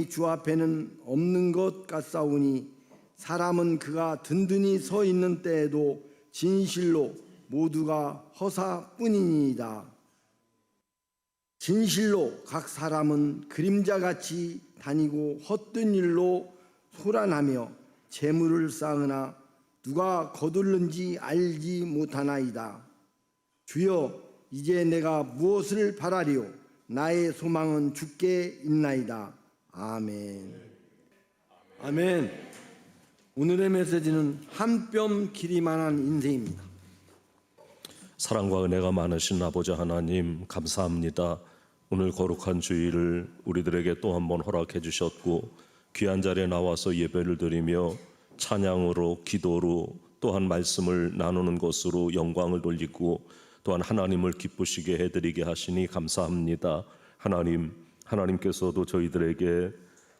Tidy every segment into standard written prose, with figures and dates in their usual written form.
능히 주 앞에는 없는 것 같사오니 사람은 그가 든든히 서 있는 때에도 진실로 모두가 허사뿐이니이다. 진실로 각 사람은 그림자같이 다니고 헛된 일로 소란하며 재물을 쌓으나 누가 거둘는지 알지 못하나이다. 주여, 이제 내가 무엇을 바라리요? 나의 소망은 주께 있나이다. 아멘. 아멘. 오늘의 메시지는 한 뼘 길이만한 인생입니다. 사랑과 은혜가 많으신 아버지 하나님, 감사합니다. 오늘 거룩한 주일을 우리들에게 또 한 번 허락해 주셨고, 귀한 자리에 나와서 예배를 드리며 찬양으로, 기도로, 또한 말씀을 나누는 것으로 영광을 돌리고 또한 하나님을 기쁘시게 해드리게 하시니 감사합니다. 하나님께서도 저희들에게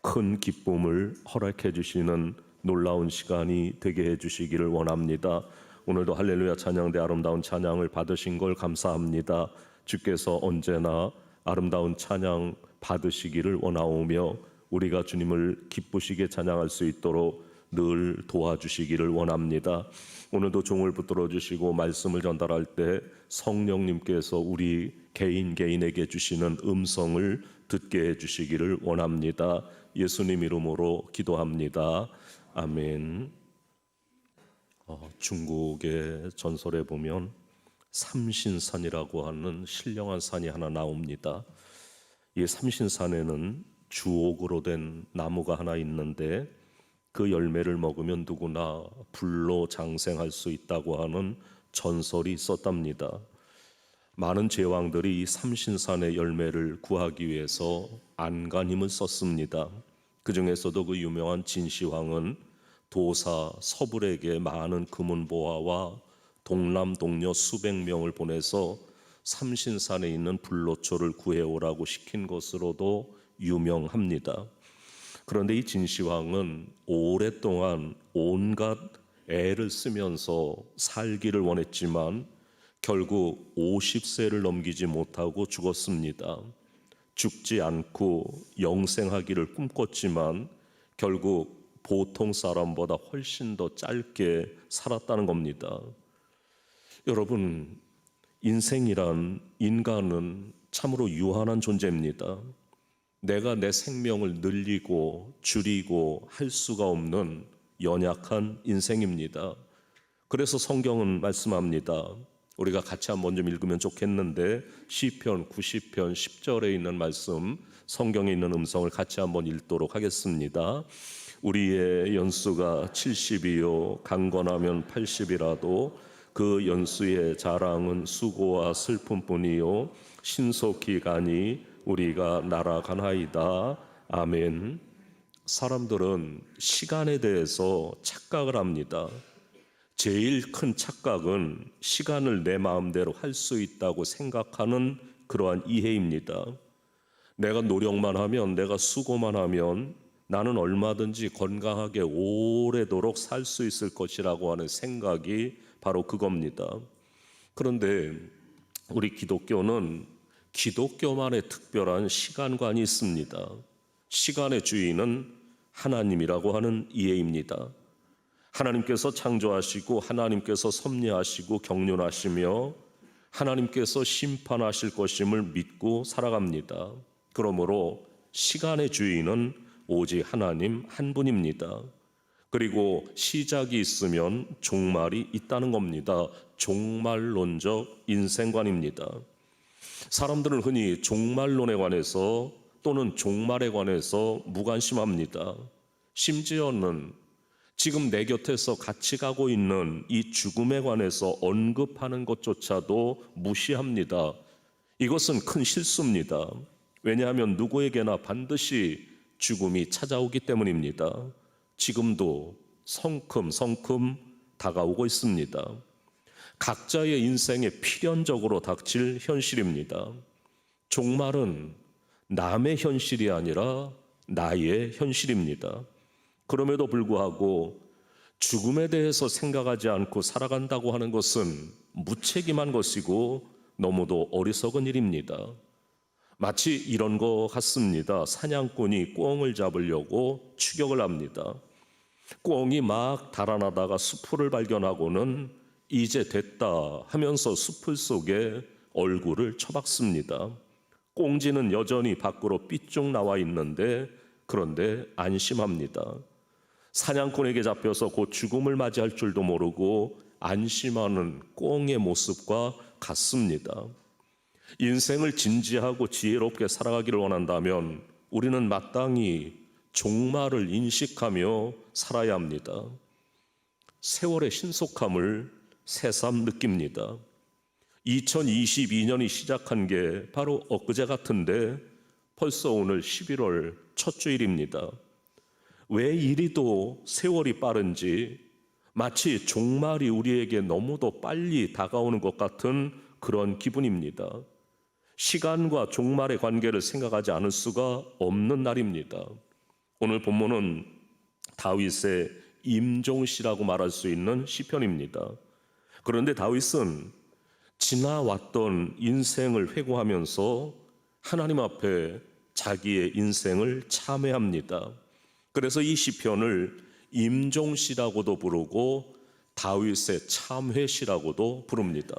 큰 기쁨을 허락해 주시는 놀라운 시간이 되게 해주시기를 원합니다. 오늘도 할렐루야 찬양대 아름다운 찬양을 받으신 걸 감사합니다. 주께서 언제나 아름다운 찬양 받으시기를 원하오며 우리가 주님을 기쁘시게 찬양할 수 있도록 늘 도와주시기를 원합니다. 오늘도 종을 붙들어 주시고 말씀을 전달할 때 성령님께서 우리 개인에게 주시는 음성을 듣게 해주시기를 원합니다. 예수님 이름으로 기도합니다. 아멘. 중국의 전설에 보면 삼신산이라고 하는 신령한 산이 하나 나옵니다. 이 삼신산에는 주옥으로 된 나무가 하나 있는데 그 열매를 먹으면 누구나 불로 장생할 수 있다고 하는 전설이 있었답니다. 많은 제왕들이 이 삼신산의 열매를 구하기 위해서 안간힘을 썼습니다. 그 중에서도 그 유명한 진시황은 도사 서불에게 많은 금은보화와 동남 동녀 수백 명을 보내서 삼신산에 있는 불로초를 구해오라고 시킨 것으로도 유명합니다. 그런데 이 진시황은 오랫동안 온갖 애를 쓰면서 살기를 원했지만 결국 50세를 넘기지 못하고 죽었습니다. 죽지 않고 영생하기를 꿈꿨지만 결국 보통 사람보다 훨씬 더 짧게 살았다는 겁니다. 여러분, 인생이란, 인간은 참으로 유한한 존재입니다. 내가 내 생명을 늘리고 줄이고 할 수가 없는 연약한 인생입니다. 그래서 성경은 말씀합니다. 우리가 같이 한번 좀 읽으면 좋겠는데 시편 90편 10절에 있는 말씀, 성경에 있는 음성을 같이 한번 읽도록 하겠습니다. 우리의 연수가 70이요 강건하면 80이라도 그 연수의 자랑은 수고와 슬픔뿐이요 신속히 가니 우리가 날아가나이다. 아멘. 사람들은 시간에 대해서 착각을 합니다. 제일 큰 착각은 시간을 내 마음대로 할 수 있다고 생각하는 그러한 이해입니다. 내가 노력만 하면, 내가 수고만 하면 나는 얼마든지 건강하게 오래도록 살 수 있을 것이라고 하는 생각이 바로 그겁니다. 그런데 우리 기독교는 기독교만의 특별한 시간관이 있습니다. 시간의 주인은 하나님이라고 하는 이해입니다. 하나님께서 창조하시고 하나님께서 섭리하시고 경륜하시며 하나님께서 심판하실 것임을 믿고 살아갑니다. 그러므로 시간의 주인은 오직 하나님 한 분입니다. 그리고 시작이 있으면 종말이 있다는 겁니다. 종말론적 인생관입니다. 사람들은 흔히 종말론에 관해서 또는 종말에 관해서 무관심합니다. 심지어는 지금 내 곁에서 같이 가고 있는 이 죽음에 관해서 언급하는 것조차도 무시합니다. 이것은 큰 실수입니다. 왜냐하면 누구에게나 반드시 죽음이 찾아오기 때문입니다. 지금도 성큼성큼 다가오고 있습니다. 각자의 인생에 필연적으로 닥칠 현실입니다. 종말은 남의 현실이 아니라 나의 현실입니다. 그럼에도 불구하고 죽음에 대해서 생각하지 않고 살아간다고 하는 것은 무책임한 것이고 너무도 어리석은 일입니다. 마치 이런 것 같습니다. 사냥꾼이 꿩을 잡으려고 추격을 합니다. 꿩이 막 달아나다가 수풀을 발견하고는 이제 됐다 하면서 수풀 속에 얼굴을 처박습니다. 꽁지는 여전히 밖으로 삐쭉 나와 있는데 그런데 안심합니다. 사냥꾼에게 잡혀서 곧 죽음을 맞이할 줄도 모르고 안심하는 꿩의 모습과 같습니다. 인생을 진지하고 지혜롭게 살아가기를 원한다면 우리는 마땅히 종말을 인식하며 살아야 합니다. 세월의 신속함을 새삼 느낍니다. 2022년이 시작한 게 바로 엊그제 같은데 벌써 오늘 11월 첫 주일입니다. 왜 이리도 세월이 빠른지 마치 종말이 우리에게 너무도 빨리 다가오는 것 같은 그런 기분입니다. 시간과 종말의 관계를 생각하지 않을 수가 없는 날입니다. 오늘 본문은 다윗의 임종시라고 말할 수 있는 시편입니다. 그런데 다윗은 지나왔던 인생을 회고하면서 하나님 앞에 자기의 인생을 참회합니다. 그래서 이 시편을 임종시라고도 부르고 다윗의 참회시라고도 부릅니다.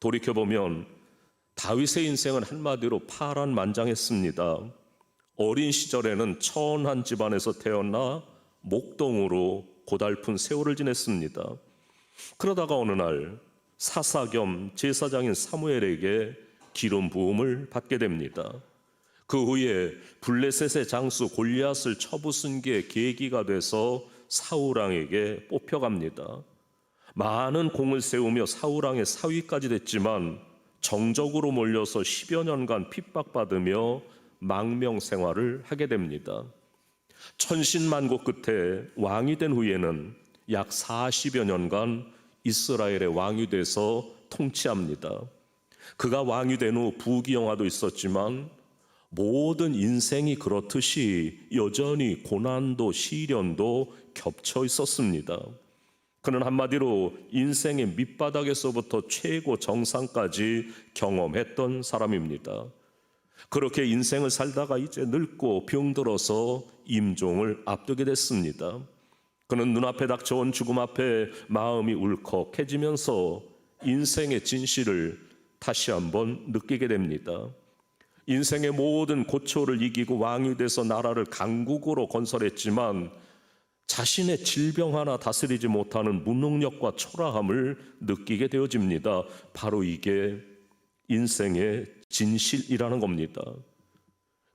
돌이켜보면 다윗의 인생은 한마디로 파란만장했습니다. 어린 시절에는 천한 집안에서 태어나 목동으로 고달픈 세월을 지냈습니다. 그러다가 어느 날 사사 겸 제사장인 사무엘에게 기름 부음을 받게 됩니다. 그 후에 블레셋의 장수 골리앗을 쳐부순 게 계기가 돼서 사울왕에게 뽑혀갑니다. 많은 공을 세우며 사울왕의 사위까지 됐지만 정적으로 몰려서 10여 년간 핍박받으며 망명 생활을 하게 됩니다. 천신만고 끝에 왕이 된 후에는 약 40여 년간 이스라엘의 왕이 돼서 통치합니다. 그가 왕이 된 후 부귀영화도 있었지만 모든 인생이 그렇듯이 여전히 고난도 시련도 겹쳐 있었습니다. 그는 한마디로 인생의 밑바닥에서부터 최고 정상까지 경험했던 사람입니다. 그렇게 인생을 살다가 이제 늙고 병들어서 임종을 앞두게 됐습니다. 그는 눈앞에 닥쳐온 죽음 앞에 마음이 울컥해지면서 인생의 진실을 다시 한번 느끼게 됩니다. 인생의 모든 고초를 이기고 왕이 돼서 나라를 강국으로 건설했지만 자신의 질병 하나 다스리지 못하는 무능력과 초라함을 느끼게 되어집니다. 바로 이게 인생의 진실이라는 겁니다.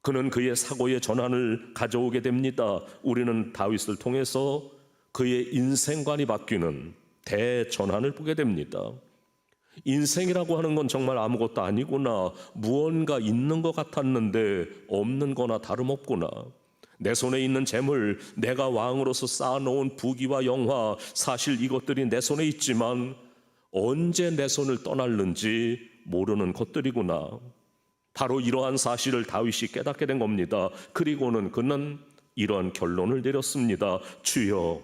그는 그의 사고의 전환을 가져오게 됩니다. 우리는 다윗을 통해서 그의 인생관이 바뀌는 대전환을 보게 됩니다. 인생이라고 하는 건 정말 아무것도 아니구나, 무언가 있는 것 같았는데 없는 거나 다름없구나, 내 손에 있는 재물, 내가 왕으로서 쌓아놓은 부귀와 영화, 사실 이것들이 내 손에 있지만 언제 내 손을 떠날는지 모르는 것들이구나. 바로 이러한 사실을 다윗이 깨닫게 된 겁니다. 그리고는 그는 이러한 결론을 내렸습니다. 주여,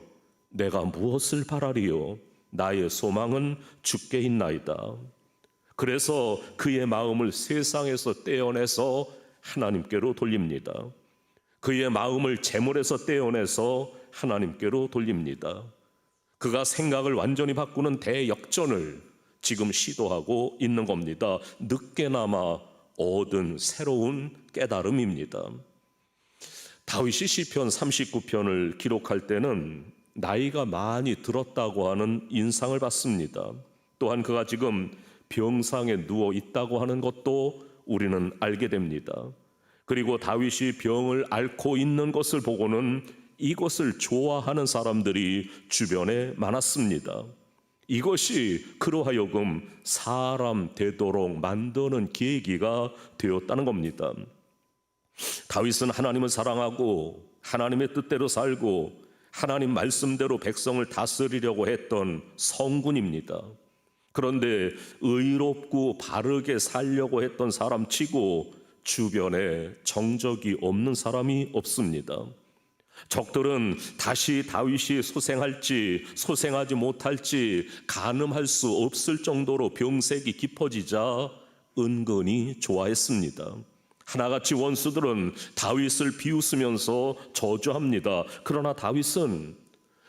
내가 무엇을 바라리요? 나의 소망은 주께 있나이다. 그래서 그의 마음을 세상에서 떼어내서 하나님께로 돌립니다. 그의 마음을 재물에서 떼어내서 하나님께로 돌립니다. 그가 생각을 완전히 바꾸는 대역전을 지금 시도하고 있는 겁니다. 늦게나마 얻은 새로운 깨달음입니다. 다윗이 시편 39편을 기록할 때는 나이가 많이 들었다고 하는 인상을 받습니다. 또한 그가 지금 병상에 누워 있다고 하는 것도 우리는 알게 됩니다. 그리고 다윗이 병을 앓고 있는 것을 보고는 이것을 좋아하는 사람들이 주변에 많았습니다. 이것이 그로 하여금 사람 되도록 만드는 계기가 되었다는 겁니다. 다윗은 하나님을 사랑하고 하나님의 뜻대로 살고 하나님 말씀대로 백성을 다스리려고 했던 성군입니다. 그런데 의롭고 바르게 살려고 했던 사람치고 주변에 정적이 없는 사람이 없습니다. 적들은 다시 다윗이 소생할지 소생하지 못할지 가늠할 수 없을 정도로 병색이 깊어지자 은근히 좋아했습니다. 하나같이 원수들은 다윗을 비웃으면서 저주합니다. 그러나 다윗은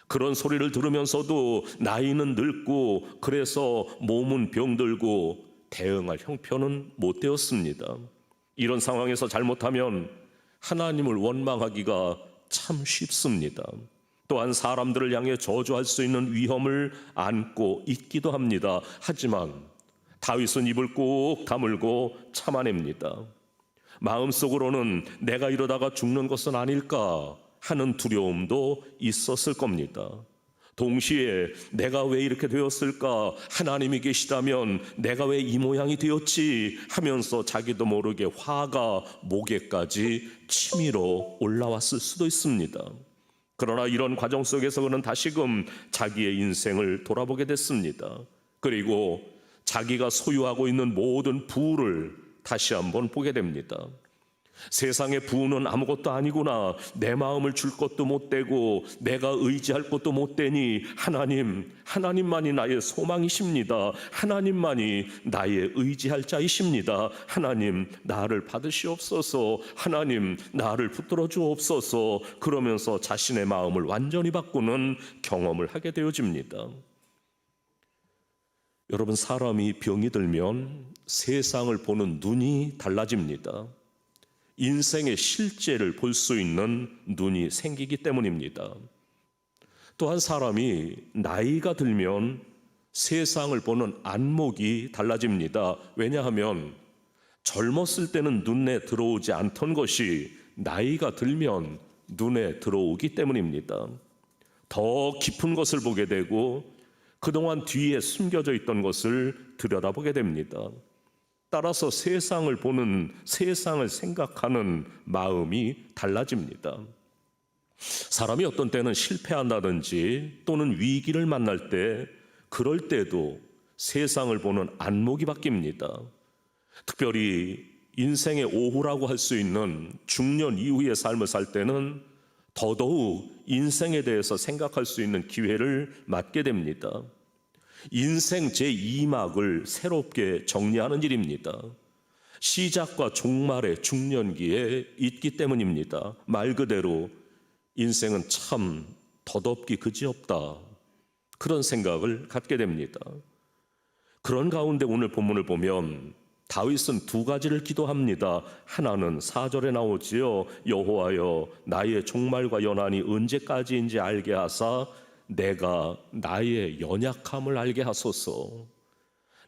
그런 소리를 들으면서도 나이는 늙고 그래서 몸은 병들고 대응할 형편은 못 되었습니다. 이런 상황에서 잘못하면 하나님을 원망하기가 참 쉽습니다. 또한 사람들을 향해 저주할 수 있는 위험을 안고 있기도 합니다. 하지만 다윗은 입을 꼭 다물고 참아냅니다. 마음속으로는 내가 이러다가 죽는 것은 아닐까 하는 두려움도 있었을 겁니다. 동시에 내가 왜 이렇게 되었을까? 하나님이 계시다면 내가 왜 이 모양이 되었지? 하면서 자기도 모르게 화가 목에까지 치밀어 올라왔을 수도 있습니다. 그러나 이런 과정 속에서 그는 다시금 자기의 인생을 돌아보게 됐습니다. 그리고 자기가 소유하고 있는 모든 부를 다시 한번 보게 됩니다. 세상의 부는 아무것도 아니구나. 내 마음을 줄 것도 못 되고 내가 의지할 것도 못 되니 하나님만이 나의 소망이십니다. 하나님만이 나의 의지할 자이십니다. 하나님 나를 받으시옵소서. 하나님 나를 붙들어 주옵소서. 그러면서 자신의 마음을 완전히 바꾸는 경험을 하게 되어집니다. 여러분, 사람이 병이 들면 세상을 보는 눈이 달라집니다. 인생의 실제를 볼 수 있는 눈이 생기기 때문입니다. 또한 사람이 나이가 들면 세상을 보는 안목이 달라집니다. 왜냐하면 젊었을 때는 눈에 들어오지 않던 것이 나이가 들면 눈에 들어오기 때문입니다. 더 깊은 것을 보게 되고 그동안 뒤에 숨겨져 있던 것을 들여다보게 됩니다. 따라서 세상을 생각하는 마음이 달라집니다. 사람이 어떤 때는 실패한다든지 또는 위기를 만날 때, 그럴 때도 세상을 보는 안목이 바뀝니다. 특별히 인생의 오후라고 할 수 있는 중년 이후의 삶을 살 때는 더더욱 인생에 대해서 생각할 수 있는 기회를 맞게 됩니다. 인생 제2막을 새롭게 정리하는 일입니다. 시작과 종말의 중년기에 있기 때문입니다. 말 그대로 인생은 참 덧없기 그지없다, 그런 생각을 갖게 됩니다. 그런 가운데 오늘 본문을 보면 다윗은 두 가지를 기도합니다. 하나는 4절에 나오지요. 여호와여, 나의 종말과 연한이 언제까지인지 알게 하사 내가 나의 연약함을 알게 하소서.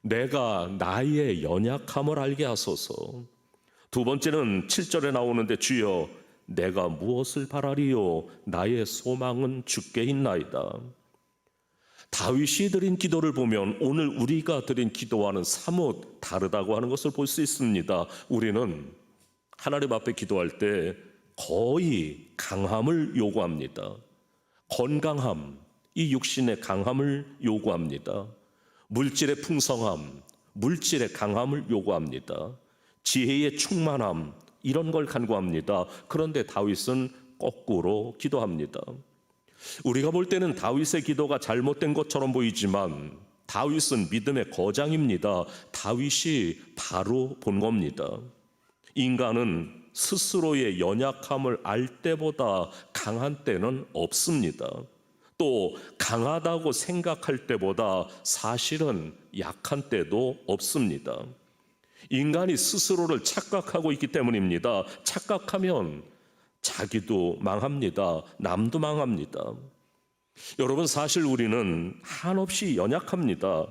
내가 나의 연약함을 알게 하소서. 두 번째는 7절에 나오는데 주여, 내가 무엇을 바라리요? 나의 소망은 주께 있나이다. 다윗이 드린 기도를 보면 오늘 우리가 드린 기도와는 사뭇 다르다고 하는 것을 볼 수 있습니다. 우리는 하나님 앞에 기도할 때 거의 강함을 요구합니다. 건강함, 이 육신의 강함을 요구합니다. 물질의 풍성함, 물질의 강함을 요구합니다. 지혜의 충만함, 이런 걸 간구합니다. 그런데 다윗은 거꾸로 기도합니다. 우리가 볼 때는 다윗의 기도가 잘못된 것처럼 보이지만 다윗은 믿음의 거장입니다. 다윗이 바로 본 겁니다. 인간은 스스로의 연약함을 알 때보다 강한 때는 없습니다. 또 강하다고 생각할 때보다 사실은 약한 때도 없습니다. 인간이 스스로를 착각하고 있기 때문입니다. 착각하면 자기도 망합니다. 남도 망합니다. 여러분, 사실 우리는 한없이 연약합니다.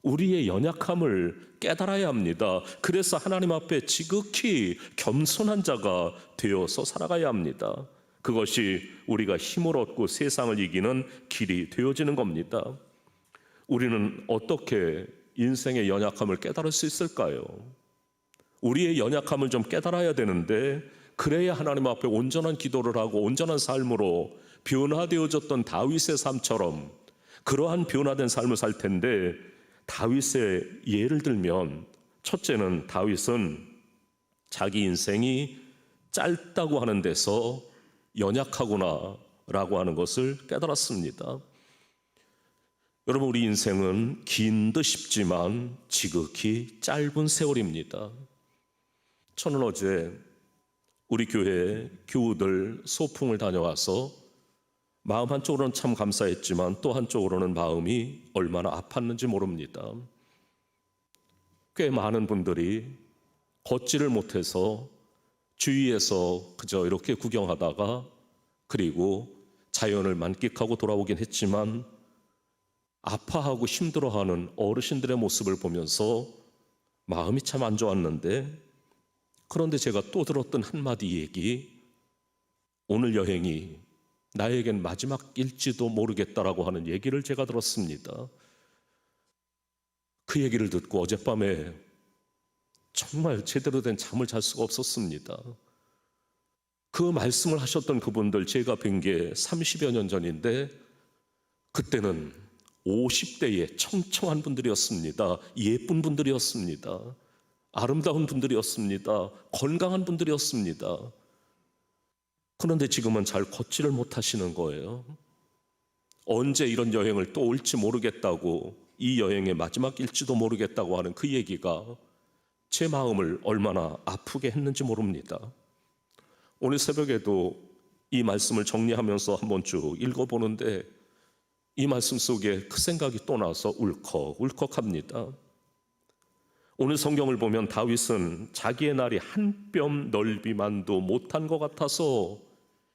우리의 연약함을 깨달아야 합니다. 그래서 하나님 앞에 지극히 겸손한 자가 되어서 살아가야 합니다. 그것이 우리가 힘을 얻고 세상을 이기는 길이 되어지는 겁니다. 우리는 어떻게 인생의 연약함을 깨달을 수 있을까요? 우리의 연약함을 좀 깨달아야 되는데, 그래야 하나님 앞에 온전한 기도를 하고 온전한 삶으로 변화되어졌던 다윗의 삶처럼 그러한 변화된 삶을 살 텐데, 다윗의 예를 들면 첫째는 다윗은 자기 인생이 짧다고 하는 데서 연약하구나 라고 하는 것을 깨달았습니다. 여러분, 우리 인생은 긴 듯 싶지만 지극히 짧은 세월입니다. 저는 어제 우리 교회 교우들 소풍을 다녀와서 마음 한쪽으로는 참 감사했지만 또 한쪽으로는 마음이 얼마나 아팠는지 모릅니다. 꽤 많은 분들이 걷지를 못해서 주위에서 그저 이렇게 구경하다가 그리고 자연을 만끽하고 돌아오긴 했지만 아파하고 힘들어하는 어르신들의 모습을 보면서 마음이 참 안 좋았는데, 그런데 제가 또 들었던 한마디 얘기, 오늘 여행이 나에겐 마지막일지도 모르겠다라고 하는 얘기를 제가 들었습니다. 그 얘기를 듣고 어젯밤에 정말 제대로 된 잠을 잘 수가 없었습니다. 그 말씀을 하셨던 그분들 제가 뵌 게 30여 년 전인데 그때는 50대의 청청한 분들이었습니다. 예쁜 분들이었습니다. 아름다운 분들이었습니다. 건강한 분들이었습니다. 그런데 지금은 잘 걷지를 못하시는 거예요. 언제 이런 여행을 또 올지 모르겠다고, 이 여행의 마지막일지도 모르겠다고 하는 그 얘기가 제 마음을 얼마나 아프게 했는지 모릅니다. 오늘 새벽에도 이 말씀을 정리하면서 한번 쭉 읽어보는데 이 말씀 속에 그 생각이 또 나서 울컥울컥합니다. 오늘 성경을 보면 다윗은 자기의 날이 한 뼘 넓이만도 못한 것 같아서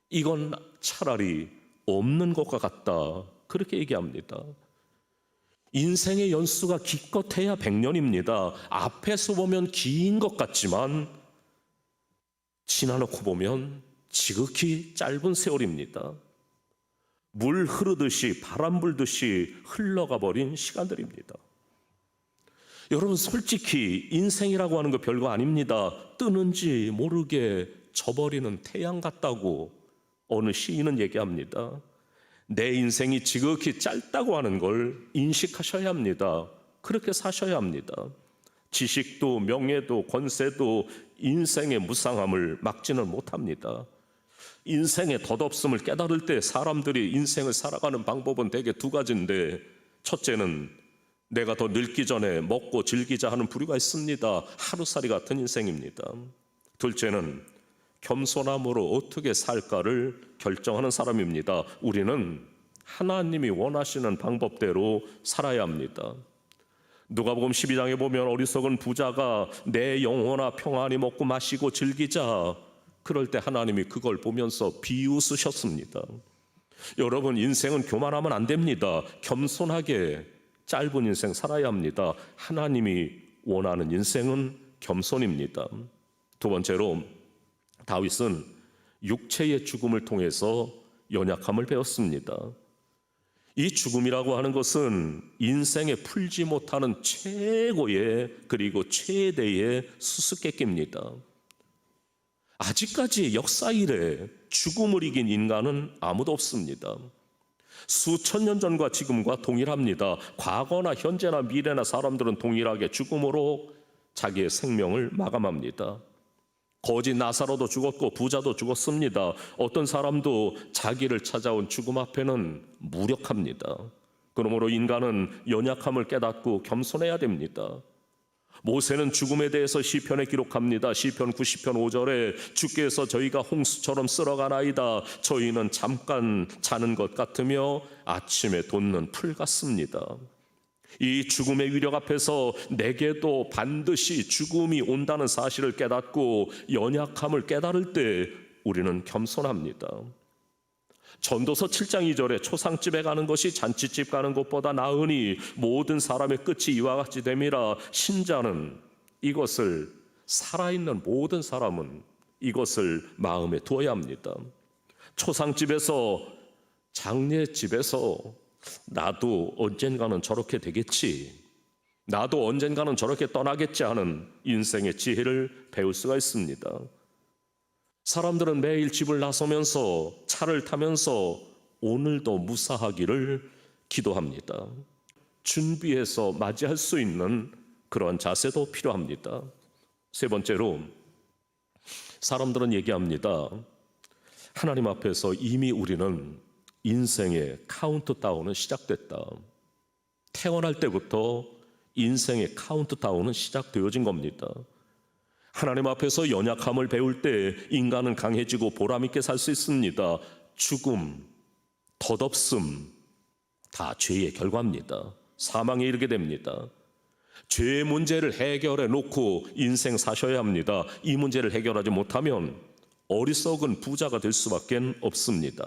이건 차라리 없는 것과 같다, 그렇게 얘기합니다. 인생의 연수가 기껏해야 100년입니다. 앞에서 보면 긴 것 같지만 지나놓고 보면 지극히 짧은 세월입니다. 물 흐르듯이 바람 불듯이 흘러가 버린 시간들입니다. 여러분, 솔직히 인생이라고 하는 거 별거 아닙니다. 뜨는지 모르게 져버리는 태양 같다고 어느 시인은 얘기합니다. 내 인생이 지극히 짧다고 하는 걸 인식하셔야 합니다. 그렇게 사셔야 합니다. 지식도 명예도 권세도 인생의 무상함을 막지는 못합니다. 인생의 덧없음을 깨달을 때 사람들이 인생을 살아가는 방법은 대개 두 가지인데, 첫째는 내가 더 늙기 전에 먹고 즐기자 하는 부류가 있습니다. 하루살이 같은 인생입니다. 둘째는 겸손함으로 어떻게 살까를 결정하는 사람입니다. 우리는 하나님이 원하시는 방법대로 살아야 합니다. 누가복음 12장에 보면 어리석은 부자가 내 영혼아 평안히 먹고 마시고 즐기자, 그럴 때 하나님이 그걸 보면서 비웃으셨습니다. 여러분, 인생은 교만하면 안 됩니다. 겸손하게 짧은 인생 살아야 합니다. 하나님이 원하는 인생은 겸손입니다. 두 번째로 다윗은 육체의 죽음을 통해서 연약함을 배웠습니다. 이 죽음이라고 하는 것은 인생에 풀지 못하는 최고의 그리고 최대의 수수께끼입니다. 아직까지 역사 이래 죽음을 이긴 인간은 아무도 없습니다. 수천 년 전과 지금과 동일합니다. 과거나 현재나 미래나 사람들은 동일하게 죽음으로 자기의 생명을 마감합니다. 거지 나사로도 죽었고 부자도 죽었습니다. 어떤 사람도 자기를 찾아온 죽음 앞에는 무력합니다. 그러므로 인간은 연약함을 깨닫고 겸손해야 됩니다. 모세는 죽음에 대해서 시편에 기록합니다. 시편 90편 5절에 주께서 저희가 홍수처럼 쓸어가나이다. 저희는 잠깐 자는 것 같으며 아침에 돋는 풀 같습니다. 이 죽음의 위력 앞에서 내게도 반드시 죽음이 온다는 사실을 깨닫고 연약함을 깨달을 때 우리는 겸손합니다. 전도서 7장 2절에 초상집에 가는 것이 잔치집 가는 것보다 나으니 모든 사람의 끝이 이와 같이 됨이라. 신자는 이것을, 살아있는 모든 사람은 이것을 마음에 두어야 합니다. 초상집에서, 장례집에서 나도 언젠가는 저렇게 되겠지, 나도 언젠가는 저렇게 떠나겠지 하는 인생의 지혜를 배울 수가 있습니다. 사람들은 매일 집을 나서면서 차를 타면서 오늘도 무사하기를 기도합니다. 준비해서 맞이할 수 있는 그런 자세도 필요합니다. 세 번째로, 사람들은 얘기합니다. 하나님 앞에서 이미 우리는 인생의 카운트다운은 시작됐다. 태어날 때부터 인생의 카운트다운은 시작되어진 겁니다. 하나님 앞에서 연약함을 배울 때 인간은 강해지고 보람있게 살 수 있습니다. 죽음, 덧없음 다 죄의 결과입니다. 사망에 이르게 됩니다. 죄의 문제를 해결해 놓고 인생 사셔야 합니다. 이 문제를 해결하지 못하면 어리석은 부자가 될 수밖에 없습니다.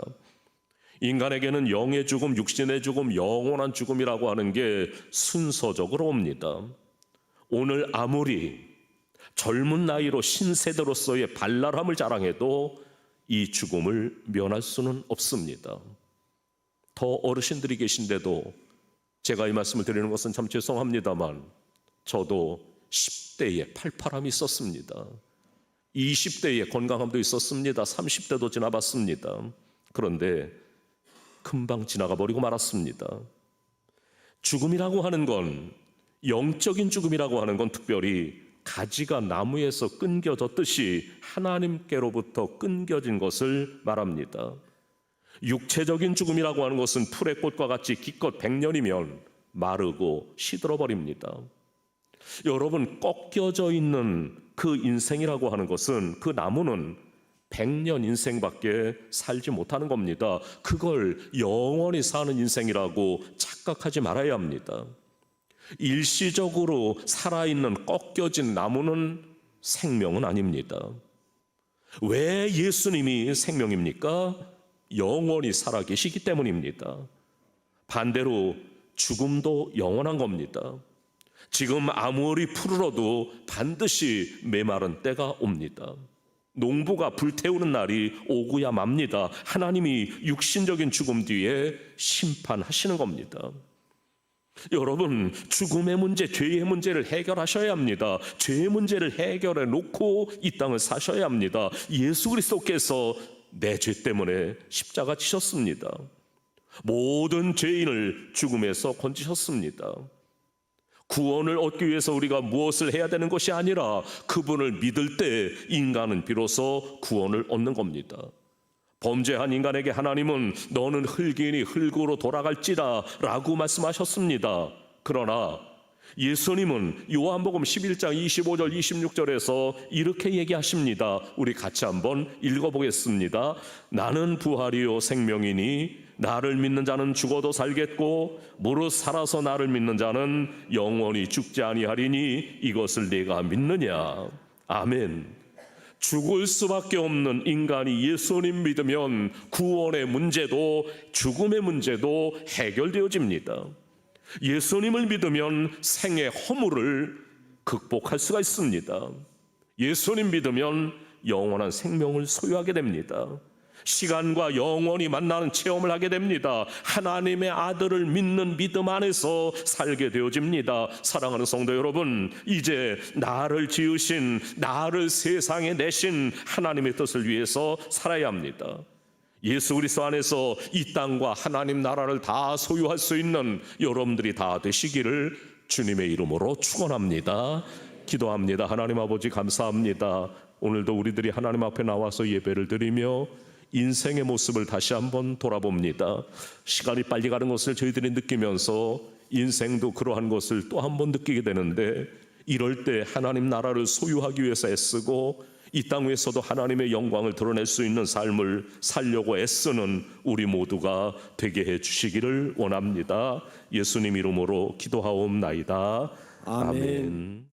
인간에게는 영의 죽음, 육신의 죽음, 영원한 죽음이라고 하는 게 순서적으로 옵니다. 오늘 아무리 젊은 나이로 신세대로서의 발랄함을 자랑해도 이 죽음을 면할 수는 없습니다. 더 어르신들이 계신데도 제가 이 말씀을 드리는 것은 참 죄송합니다만 저도 10대에 팔팔함이 있었습니다. 20대에 건강함도 있었습니다. 30대도 지나봤습니다. 그런데 금방 지나가 버리고 말았습니다. 죽음이라고 하는 건, 영적인 죽음이라고 하는 건 특별히 가지가 나무에서 끊겨졌듯이 하나님께로부터 끊겨진 것을 말합니다. 육체적인 죽음이라고 하는 것은 풀의 꽃과 같이 기껏 100년이면 마르고 시들어버립니다. 여러분, 꺾여져 있는 그 인생이라고 하는 것은, 그 나무는 100년 인생밖에 살지 못하는 겁니다. 그걸 영원히 사는 인생이라고 착각하지 말아야 합니다. 일시적으로 살아있는 꺾여진 나무는 생명은 아닙니다. 왜 예수님이 생명입니까? 영원히 살아계시기 때문입니다. 반대로 죽음도 영원한 겁니다. 지금 아무리 푸르러도 반드시 메마른 때가 옵니다. 농부가 불태우는 날이 오고야 맙니다. 하나님이 육신적인 죽음 뒤에 심판하시는 겁니다. 여러분, 죽음의 문제, 죄의 문제를 해결하셔야 합니다. 죄의 문제를 해결해 놓고 이 땅을 사셔야 합니다. 예수 그리스도께서 내 죄 때문에 십자가 지셨습니다. 모든 죄인을 죽음에서 건지셨습니다. 구원을 얻기 위해서 우리가 무엇을 해야 되는 것이 아니라 그분을 믿을 때 인간은 비로소 구원을 얻는 겁니다. 범죄한 인간에게 하나님은 너는 흙이니 흙으로 돌아갈지라 라고 말씀하셨습니다. 그러나 예수님은 요한복음 11장 25절 26절에서 이렇게 얘기하십니다. 우리 같이 한번 읽어보겠습니다. 나는 부활이요 생명이니 나를 믿는 자는 죽어도 살겠고 무릇 살아서 나를 믿는 자는 영원히 죽지 아니하리니 이것을 내가 믿느냐. 아멘. 죽을 수밖에 없는 인간이 예수님 믿으면 구원의 문제도 죽음의 문제도 해결되어집니다. 예수님을 믿으면 생의 허물을 극복할 수가 있습니다. 예수님 믿으면 영원한 생명을 소유하게 됩니다. 시간과 영원히 만나는 체험을 하게 됩니다. 하나님의 아들을 믿는 믿음 안에서 살게 되어집니다. 사랑하는 성도 여러분, 이제 나를 지으신, 나를 세상에 내신 하나님의 뜻을 위해서 살아야 합니다. 예수 그리스도 안에서 이 땅과 하나님 나라를 다 소유할 수 있는 여러분들이 다 되시기를 주님의 이름으로 축원합니다. 기도합니다. 하나님 아버지 감사합니다. 오늘도 우리들이 하나님 앞에 나와서 예배를 드리며 인생의 모습을 다시 한번 돌아봅니다. 시간이 빨리 가는 것을 저희들이 느끼면서 인생도 그러한 것을 또 한번 느끼게 되는데, 이럴 때 하나님 나라를 소유하기 위해서 애쓰고 이 땅 위에서도 하나님의 영광을 드러낼 수 있는 삶을 살려고 애쓰는 우리 모두가 되게 해 주시기를 원합니다. 예수님 이름으로 기도하옵나이다. 아멘. 아멘.